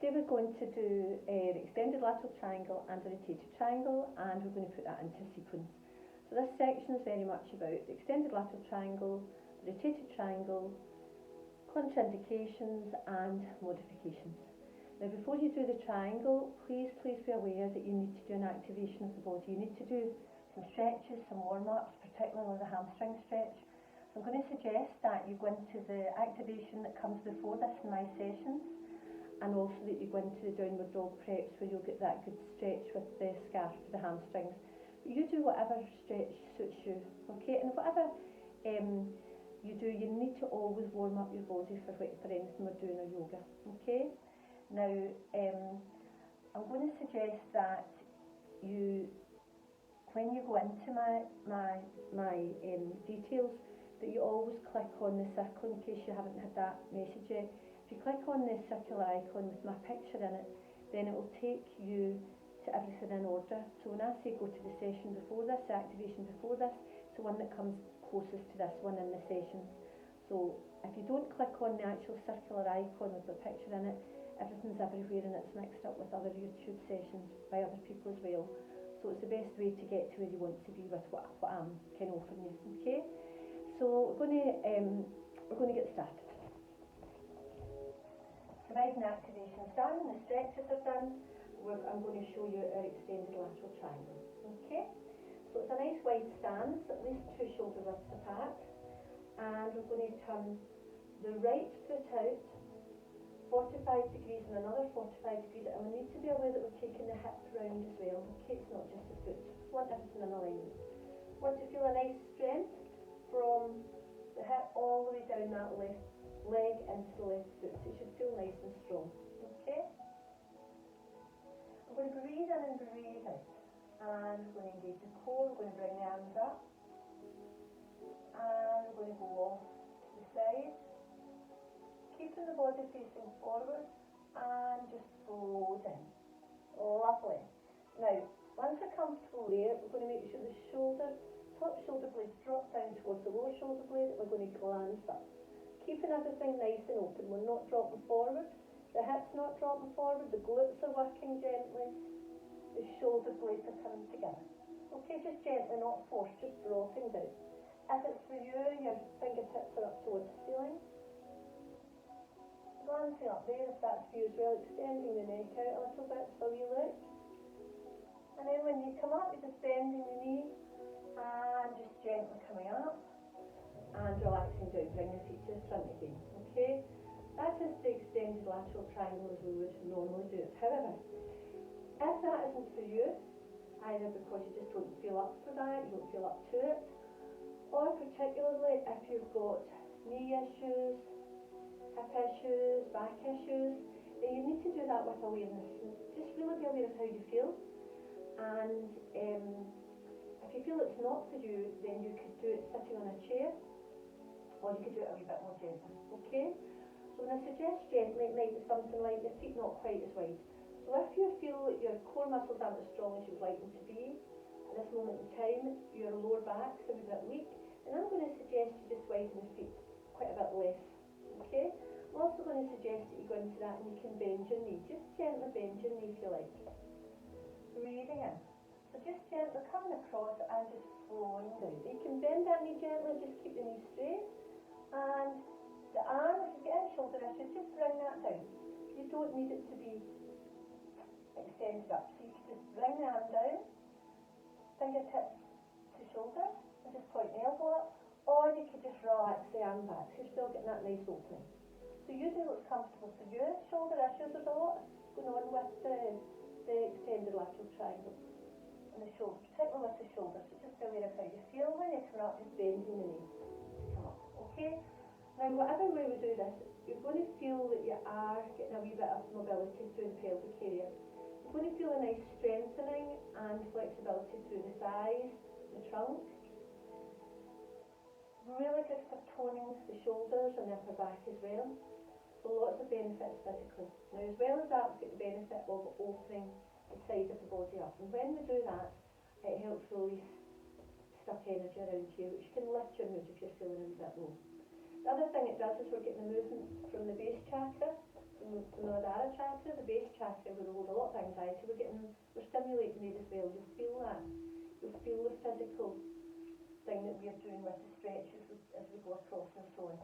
today we're going to do the extended lateral triangle and the rotated triangle, and we're going to put that into a sequence. So this section is very much about the extended lateral triangle, the rotated triangle, contraindications and modifications. Now before you do the triangle, please be aware that you need to do an activation of the body. You need to do some stretches, some warm-ups, particularly the hamstring stretch. So I'm going to suggest that you go into the activation that comes before this in my sessions, and also that you go into the downward dog preps where you'll get that good stretch with the scarf for the hamstrings. But you do whatever stretch suits you, okay? And whatever you do, you need to always warm up your body for anything we're doing or yoga, okay? Now, I'm going to suggest that you, when you go into my details, that you always click on the circle in case you haven't had that message yet. If you click on the circular icon with my picture in it, then it will take you to everything in order. So when I say go to the session before this, the activation before this, it's the one that comes closest to this one in the session. So if you don't click on the actual circular icon with the picture in it, everything's everywhere and it's mixed up with other YouTube sessions by other people as well. So it's the best way to get to where you want to be with what I'm kind of offering you, okay? So we're going to get started. Providing the activation's done, the stretches are done, I'm going to show you our extended lateral triangle, okay? So it's a nice wide stance, at least 2 shoulder widths apart, and we're going to turn the right foot out 45 degrees and another 45 degrees, and we need to be aware that we're taking the hip round as well, okay? It's not just the foot, we want everything in alignment. We want to feel a nice strength from the hip all the way down that left leg into the left foot, so it should feel nice and strong, okay? I'm going to breathe in and breathe out, and we're going to engage the core, we're going to bring the arms up, and we're going to go off to the side, keeping the body facing forward, and just flow down. Lovely. Now, once we're comfortable there, we're going to make sure the top shoulder blades drop down towards the lower shoulder blade, and we're going to glance up. Keeping everything nice and open, we're not dropping forward, the hips not dropping forward, the glutes are working gently, the shoulder blades are coming together. Okay, just gently, not forced, just dropping down. If it's for you, your fingertips are up towards the ceiling. Glancing up there, if that's for you as well, extending the neck out a little bit for a wee look. And then when you come up, you're just bending the knee, and just gently coming up. And relaxing down, bring your feet to the front again, okay? That is the extended lateral triangle as we would normally do it. However, if that isn't for you, either because you just don't feel up for that, you don't feel up to it, or particularly if you've got knee issues, hip issues, back issues, then you need to do that with awareness. Just really be aware of how you feel, and if you feel it's not for you, then you could do it sitting on a chair, or you could do it a wee bit more gently, okay? So when I suggest gently, it might be something like your feet not quite as wide. So if you feel that your core muscles aren't as strong as you would like them to be, at this moment in time, your lower back's a wee bit weak, then I'm going to suggest you just widen the feet quite a bit less, okay? I'm also going to suggest that you go into that and you can bend your knee. Just gently bend your knee if you like. Breathing in. So just gently coming across and just flowing down. You can bend that knee gently, just keep the knee straight. And the arm, if you get any shoulder issues, just bring that down. You don't need it to be extended up. So you can just bring the arm down, fingertips to shoulder, and just point the elbow up. Or you could just relax the arm back, so you're still getting that nice opening. So you do what's comfortable for you. Shoulder issues, there's a lot going on with the extended lateral triangle. And the shoulder, particularly with the shoulder, so just be aware of how you feel when you come up, just bending the knee to come up, okay? Now whatever way we do this, you're going to feel that you are getting a wee bit of mobility through the pelvic area. You're going to feel a nice strengthening and flexibility through the thighs, the trunk. Really good for toning the shoulders and the upper back as well. So lots of benefits physically. Now as well as that, we get the benefit of opening the side of the body up, and when we do that, it helps release stuck energy around here, which can lift your mood if you're feeling a bit low. The other thing it does is we're getting the movement from the base chakra, from the the Muladhara chakra, the base chakra, where we hold a lot of anxiety, we're stimulating it as well. You'll feel that. You'll feel the physical thing that we're doing with the stretches as we go across and so on.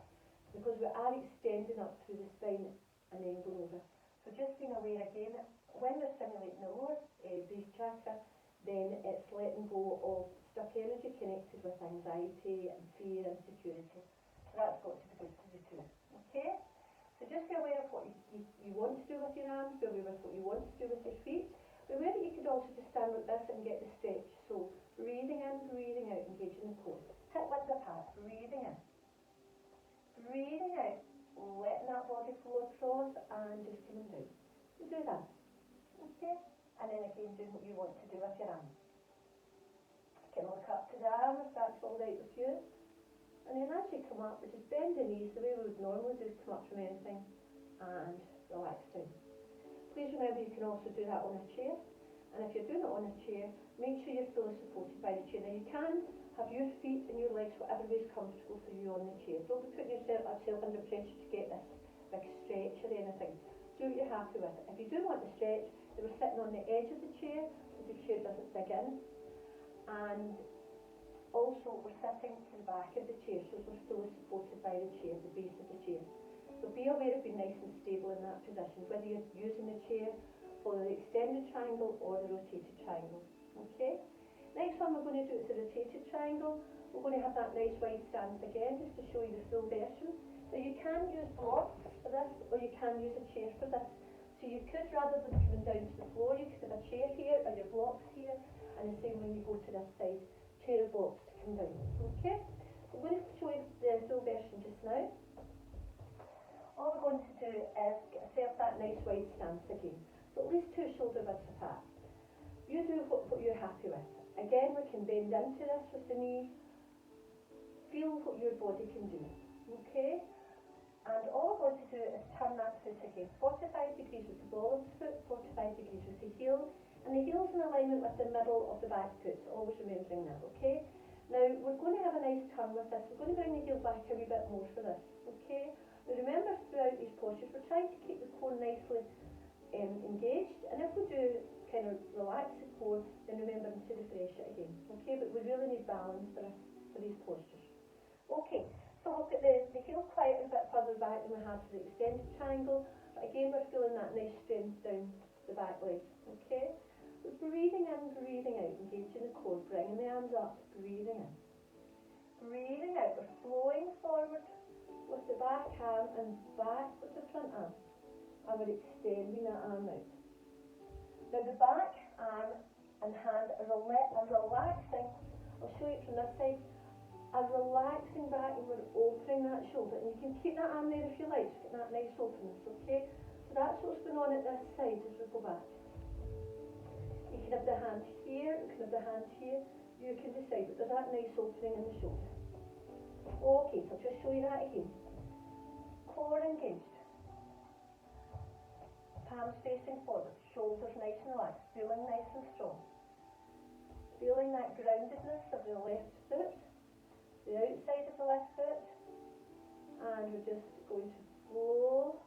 Because we are extending up through the spine and then go over. So just being aware again, when we're stimulating the lower base chakra, then it's letting go of stuck energy connected with anxiety and fear and insecurity. So that's got to be good to do too. Okay? So just be aware of what you want to do with your arms, be aware of what you want to do with your feet. Be aware that you could also just stand like this and get the stretch. So breathing in, breathing out, engaging the core. Hip width apart, breathing in. Breathing out, letting that body flow across and just coming down. You do that. Okay? And then again, doing what you want to do with your arm. You can look up to the arm if that's all right with you. And then as you come up, just bend the knees the way we would normally do, come up from anything, and relax down. Please remember you can also do that on a chair. And if you're doing it on a chair, make sure you're fully supported by the chair. Now you can have your feet and your legs, whatever is comfortable for you on the chair. Don't be putting yourself under pressure to get this big stretch or anything. Do what you're happy with. If you do want the stretch, they were sitting on the edge of the chair so the chair doesn't dig in. And also we're sitting to the back of the chair so we're fully supported by the chair, the base of the chair. So be aware of being nice and stable in that position, whether you're using the chair for the extended triangle or the rotated triangle. Okay? Next one we're going to do is a rotated triangle. We're going to have that nice wide stance again, just to show you the full version. So you can use blocks for this, or you can use a chair for this. So you could, rather than coming down to the floor, you could have a chair here, or your blocks here, and the same when you go to this side, chair or blocks to come down. Okay? So I'm going to show you the full version just now. All we're going to do is get ourselves that nice wide stance again. So at least 2 shoulder widths apart. You do what you're happy with. Again, we can bend into this with the knee. Feel what your body can do. Okay? And all we're going to do is turn that foot again. 45 degrees with the ball of the foot, 45 degrees with the heel. And the heel's in alignment with the middle of the back foot. So always remembering that, okay? Now, we're going to have a nice turn with this. We're going to bring the heel back a wee bit more for this, okay? Now, remember throughout these postures, we're trying to keep the core nicely engaged. And if we do kind of relax the core, then remember to refresh it again, okay? But we really need balance for these postures. Okay, so we'll put the heel quite a bit further back than we had for the extended triangle, but again we're feeling that nice strength down the back legs, okay? We're breathing in, breathing out, engaging the core, bringing the arms up, breathing in. Breathing out, we're flowing forward with the back arm and back with the front arm, and we're extending that arm out. Now the back arm and hand are relaxing, I'll show you it from this side, are relaxing back and we're opening that shoulder. And you can keep that arm there if you like, just get that nice openness, okay? So that's what's going on at this side as we go back. You can have the hand here, you can have the hand here, you can decide, but there's that nice opening in the shoulder. Okay, so I'll just show you that again. Core engaged. Palms facing forward, shoulders nice and relaxed, feeling nice and strong. Feeling that groundedness of the left foot, the outside of the left foot, and we're just going to flow.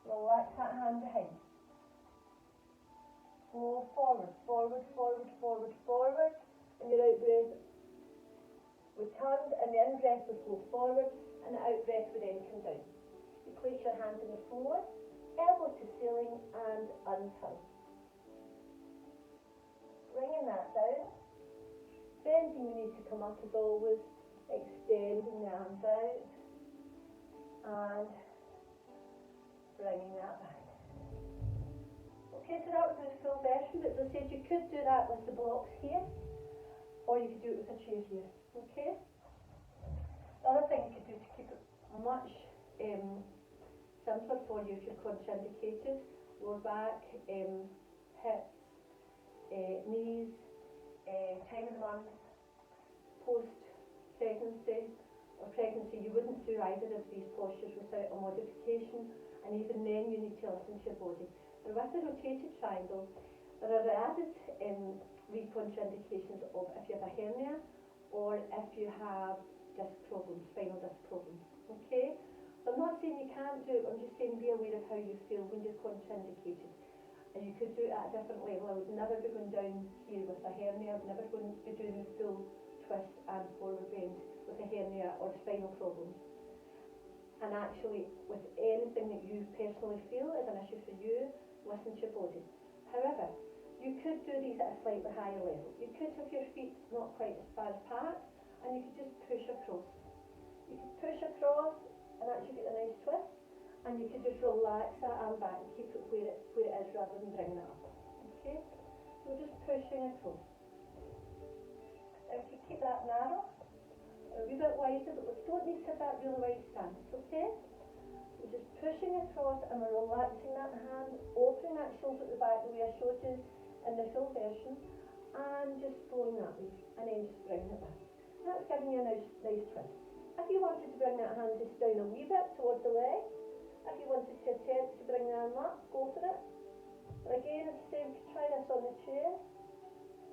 Relax that hand behind. Flow forward, forward, forward, forward, forward. And your out breath, we turned, and the in breath we flow forward, and the out breath we then come down. You place your hands on the floor, elbow to ceiling, and unturn. Bringing that down. Bending the knee to come up as always, extending the arms out, and bringing that back. Okay, so that was the full version, but as I said, you could do that with the blocks here, or you could do it with a chair here, okay? The other thing you could do to keep it much simpler for you if you're contraindicated, lower back, hips, knees, time of the month, post-pregnancy or pregnancy, you wouldn't do either of these postures without a modification, and even then you need to listen to your body. And with the rotated triangle, there are added contraindications of if you have a hernia or if you have disc problems, spinal disc problems. Okay? So I'm not saying you can't can't do it, I'm just saying be aware of how you feel when you're contraindicated. And you could do it at a different level. I would never be going down here with a hernia. I would never going to be doing a full twist and forward bend with a hernia or spinal problems. And actually, with anything that you personally feel is an issue for you, listen to your body. However, you could do these at a slightly higher level. You could have your feet not quite as far apart, and you could just push across. You could push across and actually get a nice twist. And you can just relax that arm back and keep it where it is rather than bringing it up. Okay? So we're just pushing across. Now if you keep that narrow, a wee bit wider, but we don't need to have that really wide stance, okay? We're just pushing across and we're relaxing that hand, opening that shoulder at the back the way I showed you in the full version, and just flowing that way, and then just bringing it back. And that's giving you a nice twist. If you wanted to bring that hand just down a wee bit towards the leg, if you wanted to attempt to bring the arm up, go for it. But again, as I say, we can try this on the chair.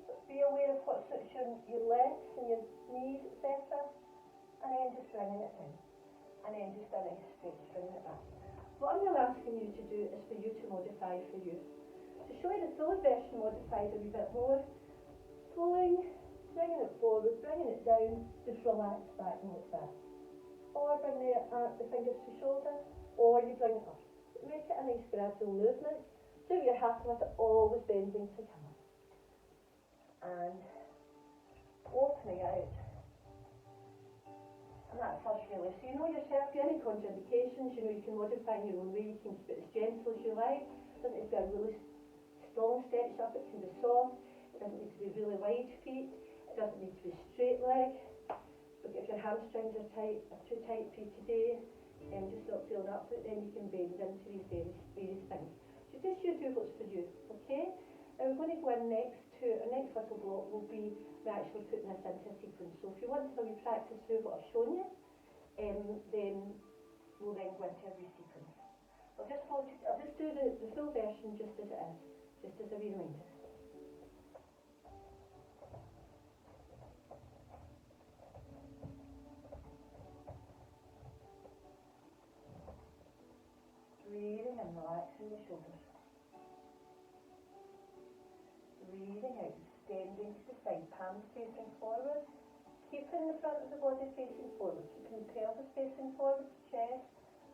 But be aware of what suits your legs and your knees, etc. And then just bringing it down. And then just a nice stretch, bringing it back. What I'm really asking you to do is for you to modify for you. To show you the full version modified a wee bit more, flowing, bringing it forward, bringing it down, just relax back and like that. Or bring the fingers to shoulder, or you bring it up. Make it a nice gradual movement, so you're happy with it always bending to come up. And opening out. And that's us really. So you know yourself, if you have any contraindications, you know you can modify in your own way, you can keep it as gentle as you like. It doesn't need to be a really strong stretch up, it can be soft. It doesn't need to be really wide feet. It doesn't need to be straight leg. But if your hamstrings are too tight for you today, just not feeling up to it, then you can bend into these various things. So just you do what's for you, okay? And we're going to go in next to, our next little block will be actually putting this into a sequence. So if you want to practice through what I've shown you, then we'll then go into a wee sequence. I'll just do the full version just as it is, just as a wee reminder. Breathing and relaxing the shoulders. Breathing out, extending to the side, palms facing forward. Keeping the front of the body facing forward, keeping the pelvis facing forward, chest.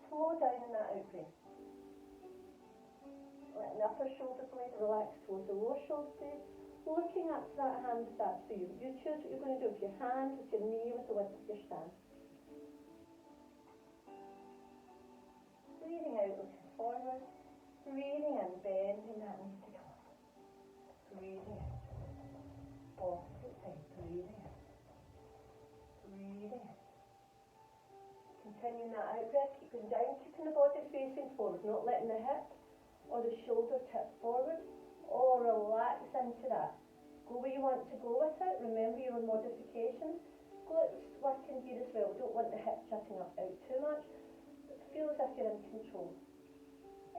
Slow down in that out breath. Letting the upper shoulder blade relax towards the lower shoulder blade. Looking up to that hand if that's for you. You choose what you're going to do with your hand, with your knee, with the width of your stance. Breathing out, looking forward. Breathing in, bending that knee to come up. Breathing out. Opposite side, breathing in. Breathing in. Continuing that out breath, keeping down, keeping the body facing forward, not letting the hip or the shoulder tip forward, or relax into that. Go where you want to go with it. Remember your modifications. Let's work in here as well. We don't want the hip jutting up out too much. Feel as if you're in control.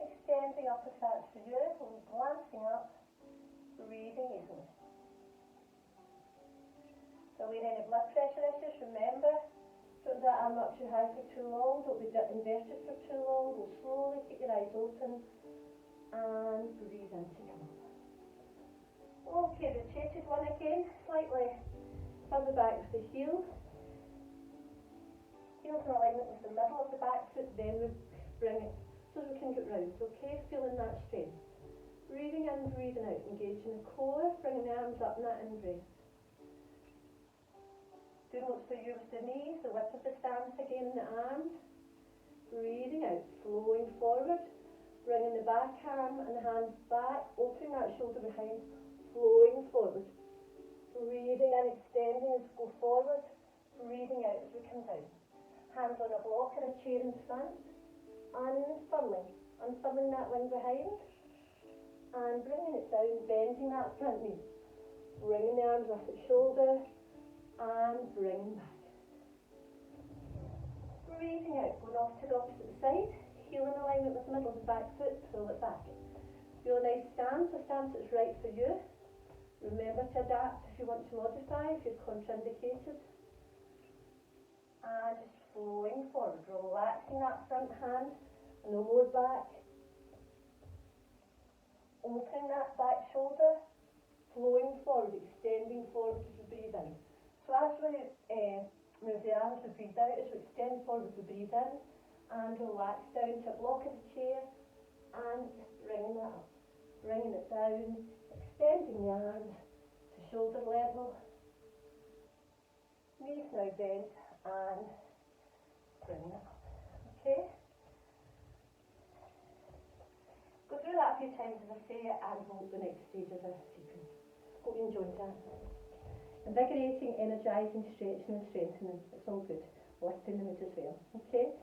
Extending up if that's for you, glancing up, breathing easily. So we're any blood pressure issues, remember, don't do that arm up too high for too long, don't be inverted for too long, go slowly, keep your eyes open, and breathe in to come up. Okay, rotated one again, slightly further back with the heel. Heels in alignment with the middle of the back foot, then we bring it so we can get round, okay? Feeling that strength. Breathing in, breathing out, engaging the core, bringing the arms up in that in-breath. Doing what's for you with the knees, the width of the stance again in the arms. Breathing out, flowing forward, bringing the back arm and the hands back, opening that shoulder behind, flowing forward. Breathing in, extending as we go forward, breathing out as we come down. Hands on a block or a chair in front, unfurling that wing behind, and bringing it down, bending that front knee, bringing the arms off the shoulder, and bringing back. Breathing out, going off to the opposite side, heel in alignment with the middle of the back foot, pull it back. Feel a nice stance, a stance that's right for you. Remember to adapt if you want to modify, if you're contraindicated. And just flowing forward, relaxing that front hand, and the lower back. Opening that back shoulder, flowing forward, extending forward as we breathe in. So as we move the arms, we breathe out, as we extend forward, we breathe in, and relax down to a block of the chair, and just bringing it up, bringing it down, extending the arms to shoulder level. Knees now bent, and bringing it up. Okay? Go through that a few times as I say it, and hold the next stage of the sequence. Hope you enjoyed that. Invigorating, energising, stretching and strengthening. It's all good. Lifting the mood as well. Okay?